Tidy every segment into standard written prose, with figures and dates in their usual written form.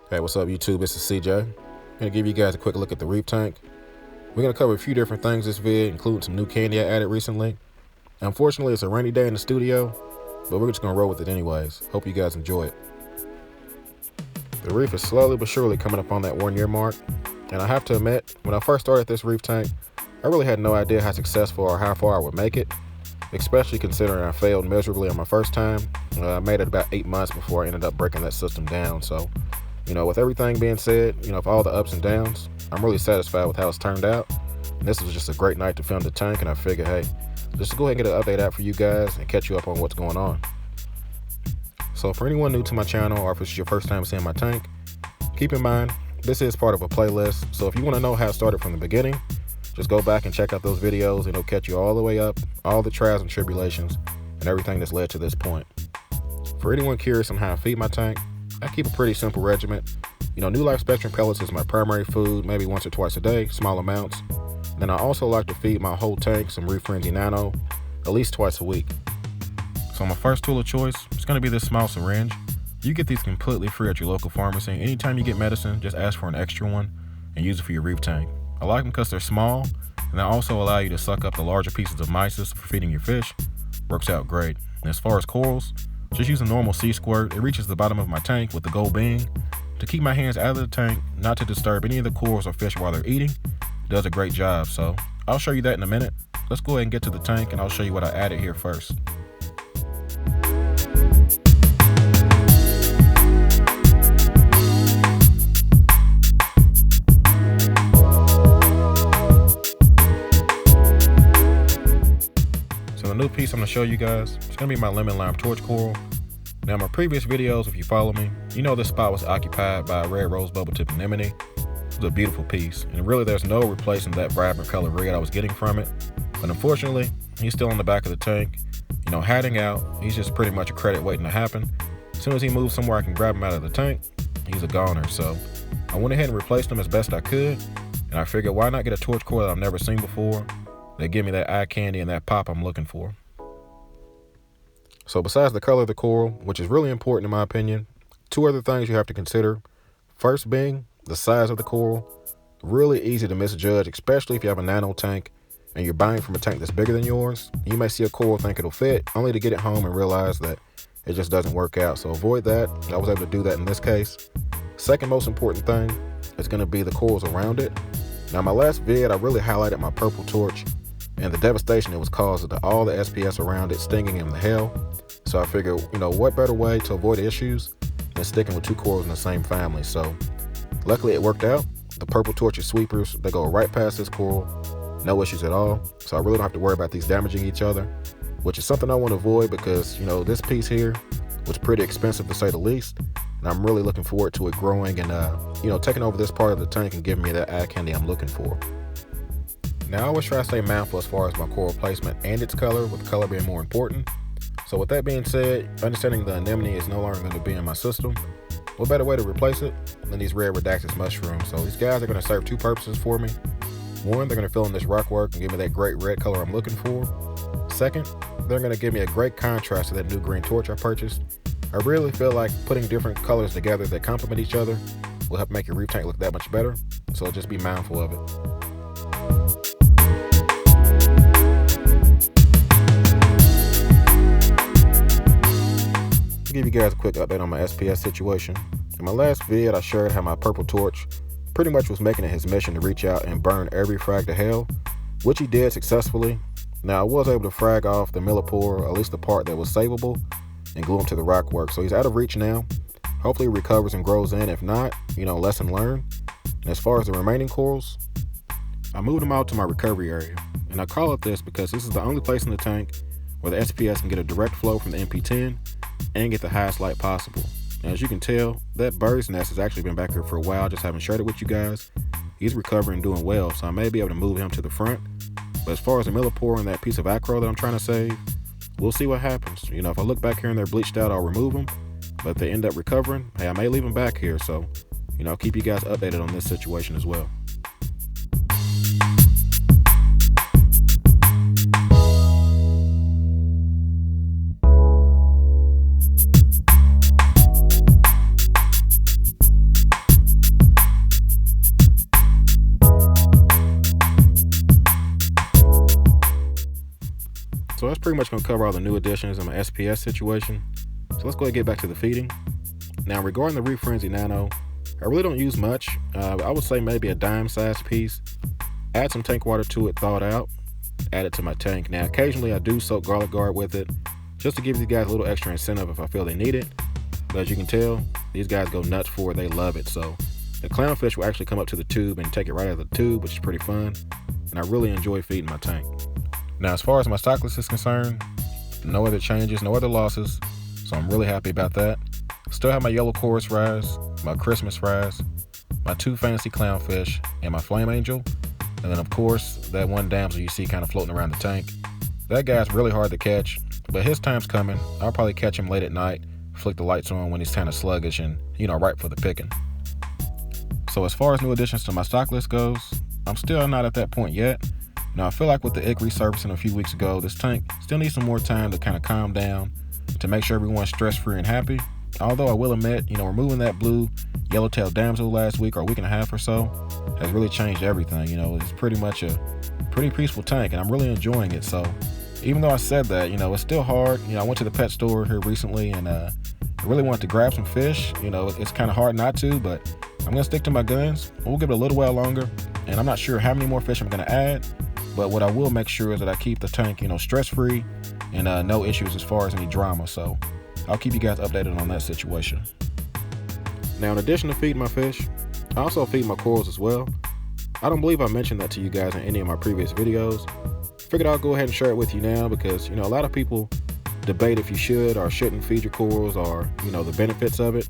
Hey, what's up YouTube? This is CJ. I'm going to give you guys a quick look at the Reef tank. We're going to cover a few different things this vid, including some new candy I added recently. Unfortunately, it's a rainy day in the studio, but we're just going to roll with it anyways. Hope you guys enjoy it. The Reef is slowly but surely coming up on that 1 year mark, and I have to admit, when I first started this Reef tank, I really had no idea how successful or how far I would make it, especially considering I failed miserably on my first time. I made it about 8 months before I ended up breaking that system down, so with everything being said, for all the ups and downs, I'm really satisfied with how it's turned out. And this was just a great night to film the tank, and I figured, hey, just go ahead and get an update out for you guys and catch you up on what's going on. So for anyone new to my channel, or if it's your first time seeing my tank, keep in mind, this is part of a playlist. So if you want to know how it started from the beginning, just go back and check out those videos. It'll catch you all the way up, all the trials and tribulations, and everything that's led to this point. For anyone curious on how I feed my tank, I keep a pretty simple regimen. New Life Spectrum pellets is my primary food, maybe once or twice a day, small amounts. Then I also like to feed my whole tank some Reef Nano at least twice a week. So my first tool of choice is going to be this small syringe. You get these completely free at your local pharmacy. Anytime you get medicine, just ask for an extra one and use it for your Reef tank. I like them because they're small, and they also allow you to suck up the larger pieces of mysis for feeding your fish. Works out great. And as far as corals, just use a normal sea squirt. It reaches the bottom of my tank, with the goal being to keep my hands out of the tank, not to disturb any of the corals or fish while they're eating. It does a great job, so I'll show you that in a minute. Let's go ahead and get to the tank, and I'll show you what I added here first. So the new piece I'm going to show you guys is going to be my lemon lime torch coral. Now, in my previous videos, if you follow me, this spot was occupied by a red rose bubble tip anemone. It was a beautiful piece, and really there's no replacing that vibrant color red I was getting from it. But unfortunately, he's still in the back of the tank, hiding out. He's just pretty much a credit waiting to happen. As soon as he moves somewhere I can grab him out of the tank, he's a goner. So I went ahead and replaced him as best I could, and I figured, why not get a torch coral that I've never seen before? They give me that eye candy and that pop I'm looking for. So besides the color of the coral, which is really important in my opinion, two other things you have to consider. First being the size of the coral. Really easy to misjudge, especially if you have a nano tank and you're buying from a tank that's bigger than yours. You may see a coral, think it'll fit, only to get it home and realize that it just doesn't work out. So avoid that. I was able to do that in this case. Second most important thing is going to be the corals around it. Now, my last vid, I really highlighted my purple torch and the devastation it was causing to all the SPS around it, stinging him to hell. So I figured, what better way to avoid issues than sticking with two corals in the same family. So luckily it worked out. The purple torch's sweepers, they go right past this coral, no issues at all. So I really don't have to worry about these damaging each other, which is something I want to avoid because, this piece here was pretty expensive to say the least. And I'm really looking forward to it growing and, taking over this part of the tank and giving me that eye candy I'm looking for. Now, I always try to stay mindful as far as my coral placement and its color, with the color being more important. So with that being said, understanding the anemone is no longer going to be in my system, what better way to replace it than these red Rhodactis Mushrooms? So these guys are going to serve two purposes for me. One, they're going to fill in this rock work and give me that great red color I'm looking for. Second, they're going to give me a great contrast to that new green torch I purchased. I really feel like putting different colors together that complement each other will help make your Reef tank look that much better. So just be mindful of it. To give you guys a quick update on my SPS situation. In my last vid, I shared how my purple torch pretty much was making it his mission to reach out and burn every frag to hell, which he did successfully. Now, I was able to frag off the millipore, at least the part that was savable, and glue him to the rock work. So he's out of reach now. Hopefully he recovers and grows in. If not, lesson learned. And as far as the remaining corals, I moved them out to my recovery area. And I call it this because this is the only place in the tank where the SPS can get a direct flow from the MP10 and get the highest light possible. Now, as you can tell, that bird's nest has actually been back here for a while. I just haven't shared it with you guys. He's recovering and doing well, so I may be able to move him to the front. But as far as the millipore and that piece of acro that I'm trying to save, we'll see what happens. If I look back here and they're bleached out, I'll remove them. But if they end up recovering, hey, I may leave them back here. So, I'll keep you guys updated on this situation as well. that's pretty much going to cover all the new additions in my SPS situation. So let's go ahead and get back to the feeding. Now regarding the Reef Frenzy Nano, I really don't use much. I would say maybe a dime-sized piece. Add some tank water to it thawed out. Add it to my tank. Now occasionally I do soak garlic guard with it, just to give these guys a little extra incentive if I feel they need it. But as you can tell, these guys go nuts for it. They love it. So the clownfish will actually come up to the tube and take it right out of the tube, which is pretty fun. And I really enjoy feeding my tank. Now as far as my stock list is concerned, no other changes, no other losses. So I'm really happy about that. Still have my yellow Corris Wrasse, my Christmas Wrasse, my 2 Fancy Clownfish, and my Flame Angel. And then of course, that one damsel you see kind of floating around the tank. That guy's really hard to catch, but his time's coming. I'll probably catch him late at night, flick the lights on when he's kind of sluggish and, ripe for the picking. So as far as new additions to my stock list goes, I'm still not at that point yet. Now I feel like with the ick resurfacing a few weeks ago, this tank still needs some more time to kind of calm down, to make sure everyone's stress-free and happy. Although I will admit, removing that blue yellowtail damsel last week or a week and a half or so has really changed everything. It's pretty much a pretty peaceful tank and I'm really enjoying it. So even though I said that, it's still hard. I went to the pet store here recently and I really wanted to grab some fish. It's kind of hard not to, but I'm gonna stick to my guns. We'll give it a little while longer and I'm not sure how many more fish I'm gonna add, but what I will make sure is that I keep the tank, stress-free and no issues as far as any drama. So I'll keep you guys updated on that situation. Now, in addition to feeding my fish, I also feed my corals as well. I don't believe I mentioned that to you guys in any of my previous videos. Figured I'll go ahead and share it with you now because, a lot of people debate if you should or shouldn't feed your corals or, the benefits of it.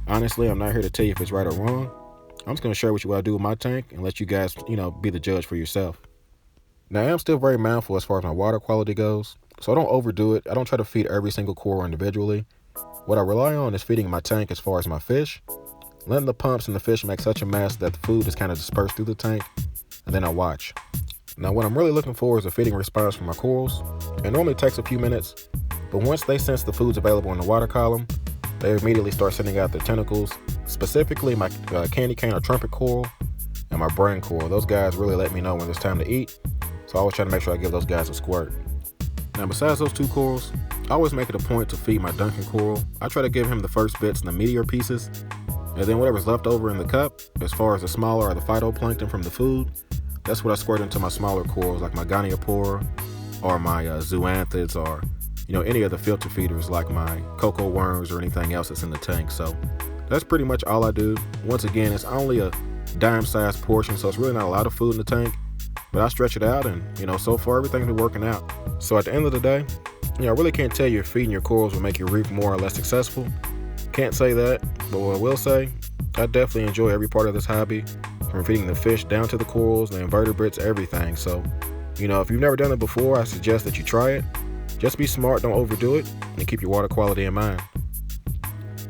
Honestly, I'm not here to tell you if it's right or wrong. I'm just going to share with you what I do with my tank and let you guys, be the judge for yourself. Now, I am still very mindful as far as my water quality goes. So I don't overdo it. I don't try to feed every single coral individually. What I rely on is feeding my tank as far as my fish, letting the pumps and the fish make such a mess that the food is kind of dispersed through the tank, and then I watch. Now what I'm really looking for is a feeding response from my corals. It normally takes a few minutes, but once they sense the food's available in the water column, they immediately start sending out their tentacles, specifically my candy cane or trumpet coral and my brain coral. Those guys really let me know when it's time to eat, so I always try to make sure I give those guys a squirt. Now besides those 2 corals, I always make it a point to feed my Duncan coral. I try to give him the first bits and the meatier pieces, and then whatever's left over in the cup, as far as the smaller or the phytoplankton from the food, that's what I squirt into my smaller corals like my Goniopora or my zoanthids or any of the filter feeders like my cocoa worms or anything else that's in the tank. So that's pretty much all I do. Once again, it's only a dime-sized portion, so it's really not a lot of food in the tank. But I stretch it out and, so far everything's been working out. So at the end of the day, I really can't tell you if feeding your corals will make your reef more or less successful. Can't say that, but what I will say, I definitely enjoy every part of this hobby, from feeding the fish down to the corals, the invertebrates, everything. So, if you've never done it before, I suggest that you try it. Just be smart, don't overdo it, and keep your water quality in mind.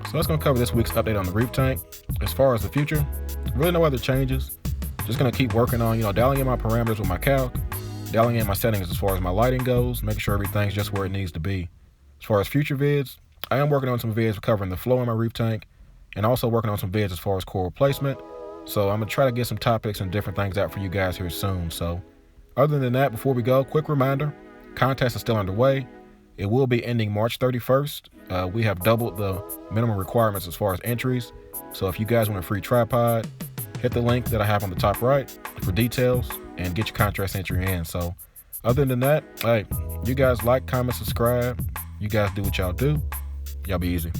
So that's going to cover this week's update on the reef tank. As far as the future, really no other changes. Just going to keep working on, dialing in my parameters with my calc, dialing in my settings as far as my lighting goes, making sure everything's just where it needs to be. As far as future vids, I am working on some vids covering the flow in my reef tank and also working on some vids as far as coral placement. So I'm going to try to get some topics and different things out for you guys here soon. So other than that, before we go, quick reminder, contest is still underway. It will be ending March 31st. We have doubled the minimum requirements as far as entries. So if you guys want a free tripod, hit the link that I have on the top right for details and get your contest entry in. So other than that, hey, you guys like, comment, subscribe. You guys do what y'all do. Y'all be easy.